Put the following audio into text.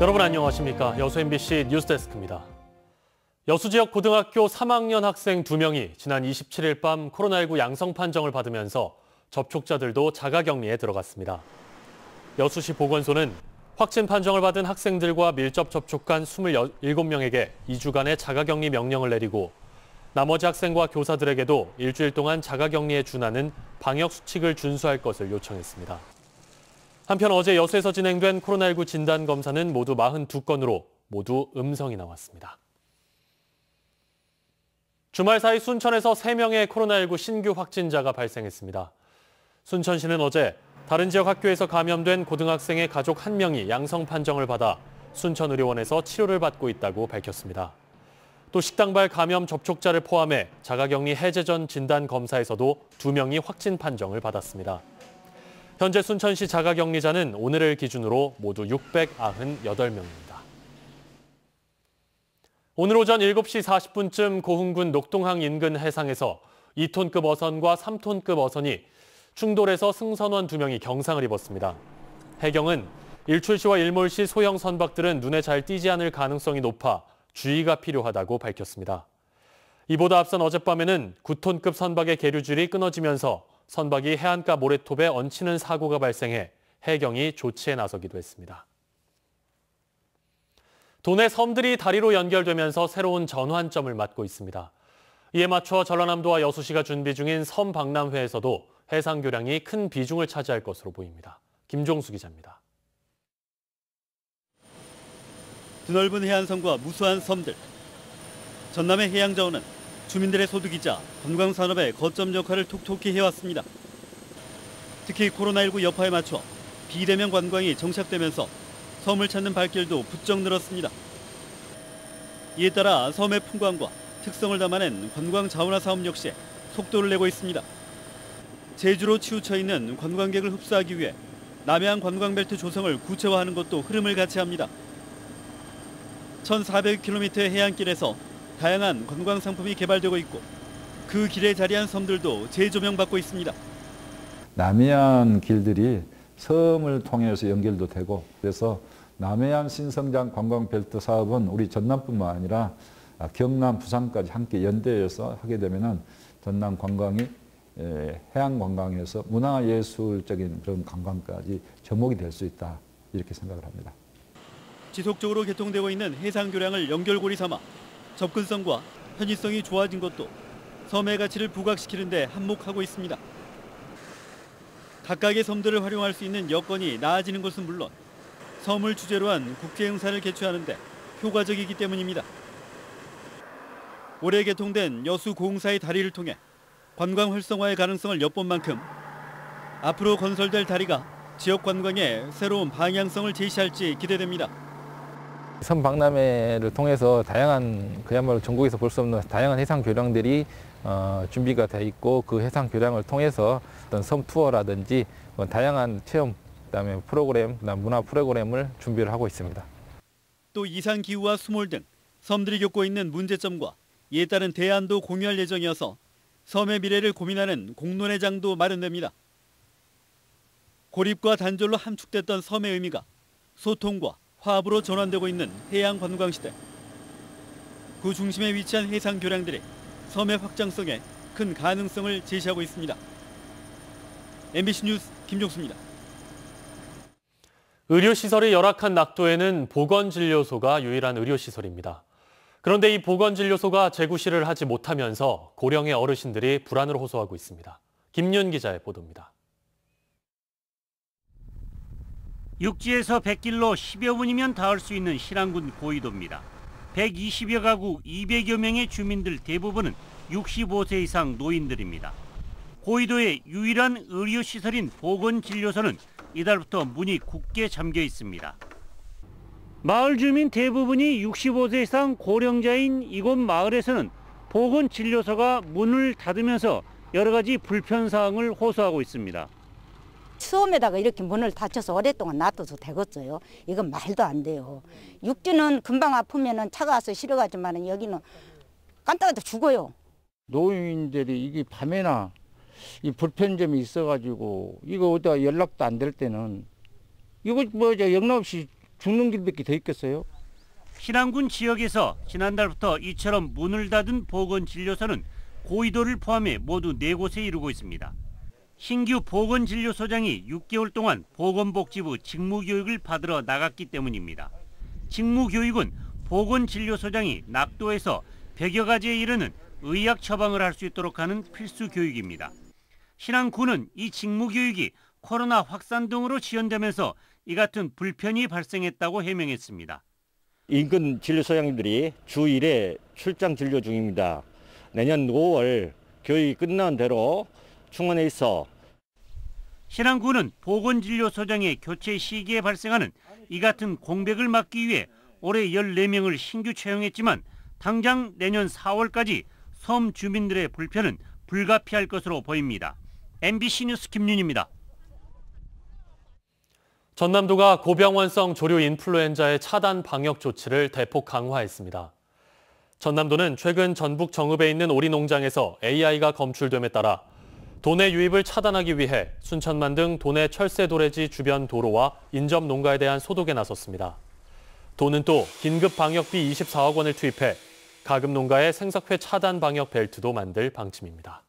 여러분 안녕하십니까? 여수 MBC 뉴스데스크입니다. 여수 지역 고등학교 3학년 학생 2명이 지난 27일 밤 코로나19 양성 판정을 받으면서 접촉자들도 자가격리에 들어갔습니다. 여수시 보건소는 확진 판정을 받은 학생들과 밀접 접촉한 27명에게 2주간의 자가격리 명령을 내리고 나머지 학생과 교사들에게도 일주일 동안 자가격리에 준하는 방역수칙을 준수할 것을 요청했습니다. 한편 어제 여수에서 진행된 코로나19 진단검사는 모두 42건으로 모두 음성이 나왔습니다. 주말 사이 순천에서 3명의 코로나19 신규 확진자가 발생했습니다. 순천시는 어제 다른 지역 학교에서 감염된 고등학생의 가족 1명이 양성 판정을 받아 순천의료원에서 치료를 받고 있다고 밝혔습니다. 또 식당발 감염 접촉자를 포함해 자가격리 해제 전 진단검사에서도 2명이 확진 판정을 받았습니다. 현재 순천시 자가격리자는 오늘을 기준으로 모두 698명입니다. 오늘 오전 7시 40분쯤 고흥군 녹동항 인근 해상에서 2톤급 어선과 3톤급 어선이 충돌해서 승선원 2명이 경상을 입었습니다. 해경은 일출시와 일몰시 소형 선박들은 눈에 잘 띄지 않을 가능성이 높아 주의가 필요하다고 밝혔습니다. 이보다 앞선 어젯밤에는 9톤급 선박의 계류줄이 끊어지면서 선박이 해안가 모래톱에 얹히는 사고가 발생해 해경이 조치에 나서기도 했습니다. 도내 섬들이 다리로 연결되면서 새로운 전환점을 맞고 있습니다. 이에 맞춰 전라남도와 여수시가 준비 중인 섬 박람회에서도 해상 교량이 큰 비중을 차지할 것으로 보입니다. 김종수 기자입니다. 드넓은 해안선과 무수한 섬들. 전남의 해양자원은 주민들의 소득이자 관광산업의 거점 역할을 톡톡히 해왔습니다. 특히 코로나19 여파에 맞춰 비대면 관광이 정착되면서 섬을 찾는 발길도 부쩍 늘었습니다. 이에 따라 섬의 풍광과 특성을 담아낸 관광 자원화 사업 역시 속도를 내고 있습니다. 제주로 치우쳐 있는 관광객을 흡수하기 위해 남해안 관광벨트 조성을 구체화하는 것도 흐름을 같이 합니다. 1,400km의 해안길에서 다양한 관광 상품이 개발되고 있고 그 길에 자리한 섬들도 재조명받고 있습니다. 남해안 길들이 섬을 통해서 연결도 되고 그래서 남해안 신성장 관광벨트 사업은 우리 전남뿐만 아니라 경남, 부산까지 함께 연대해서 하게 되면은 전남 관광이 해양 관광에서 문화예술적인 그런 관광까지 접목이 될 수 있다 이렇게 생각을 합니다. 지속적으로 개통되고 있는 해상 교량을 연결고리 삼아 접근성과 편의성이 좋아진 것도 섬의 가치를 부각시키는 데 한몫하고 있습니다. 각각의 섬들을 활용할 수 있는 여건이 나아지는 것은 물론 섬을 주제로 한 국제행사를 개최하는 데 효과적이기 때문입니다. 올해 개통된 여수 고흥사의 다리를 통해 관광 활성화의 가능성을 엿본 만큼 앞으로 건설될 다리가 지역 관광에 새로운 방향성을 제시할지 기대됩니다. 섬 박람회를 통해서 다양한 그야말로 전국에서 볼 수 없는 다양한 해상 교량들이 준비가 돼 있고 그 해상 교량을 통해서 어떤 섬 투어라든지 다양한 체험, 그다음에 프로그램, 그다음 문화 프로그램을 준비를 하고 있습니다. 또 이상 기후와 수몰 등 섬들이 겪고 있는 문제점과 이에 따른 대안도 공유할 예정이어서 섬의 미래를 고민하는 공론의 장도 마련됩니다. 고립과 단절로 함축됐던 섬의 의미가 소통과 화합으로 전환되고 있는 해양 관광 시대. 그 중심에 위치한 해상 교량들이 섬의 확장성에 큰 가능성을 제시하고 있습니다. MBC 뉴스 김종수입니다. 의료시설이 열악한 낙도에는 보건진료소가 유일한 의료시설입니다. 그런데 이 보건진료소가 재구실을 하지 못하면서 고령의 어르신들이 불안을 호소하고 있습니다. 김윤 기자의 보도입니다. 육지에서 백길로 10여 분이면 닿을 수 있는 신안군 고이도입니다. 120여 가구 200여 명의 주민들 대부분은 65세 이상 노인들입니다. 고이도의 유일한 의료시설인 보건진료소는 이달부터 문이 굳게 잠겨 있습니다. 마을 주민 대부분이 65세 이상 고령자인 이곳 마을에서는 보건진료소가 문을 닫으면서 여러 가지 불편사항을 호소하고 있습니다. 처음에다가 이렇게 문을 닫혀서 오랫동안 놔둬도 되겠어요. 이건 말도 안 돼요. 육지는 금방 아프면 차가 와서 실어가지만 여기는 깜빡해도 죽어요. 노인들이 이게 밤에나 이 불편점이 있어가지고 이거 어디가 연락도 안 될 때는 이거 뭐 영락없이 죽는 길밖에 더 있겠어요? 신안군 지역에서 지난달부터 이처럼 문을 닫은 보건진료소는 고의도를 포함해 모두 4곳에 이르고 있습니다. 신규 보건진료소장이 6개월 동안 보건복지부 직무교육을 받으러 나갔기 때문입니다. 직무교육은 보건진료소장이 낙도에서 100여 가지에 이르는 의학 처방을 할 수 있도록 하는 필수 교육입니다. 신안군은 이 직무교육이 코로나 확산 등으로 지연되면서 이 같은 불편이 발생했다고 해명했습니다. 인근 진료소장님들이 주 1회 출장 진료 중입니다. 내년 5월 교육이 끝난 대로 충원해 있어. 신안군은 보건진료소장의 교체 시기에 발생하는 이 같은 공백을 막기 위해 올해 14명을 신규 채용했지만 당장 내년 4월까지 섬 주민들의 불편은 불가피할 것으로 보입니다. MBC 뉴스 김윤입니다. 전남도가 고병원성 조류 인플루엔자의 차단 방역 조치를 대폭 강화했습니다. 전남도는 최근 전북 정읍에 있는 오리 농장에서 AI가 검출됨에 따라 도내 유입을 차단하기 위해 순천만 등 도내 철새 도래지 주변 도로와 인접 농가에 대한 소독에 나섰습니다. 도는 또 긴급 방역비 24억 원을 투입해 가금 농가의 생석회 차단 방역 벨트도 만들 방침입니다.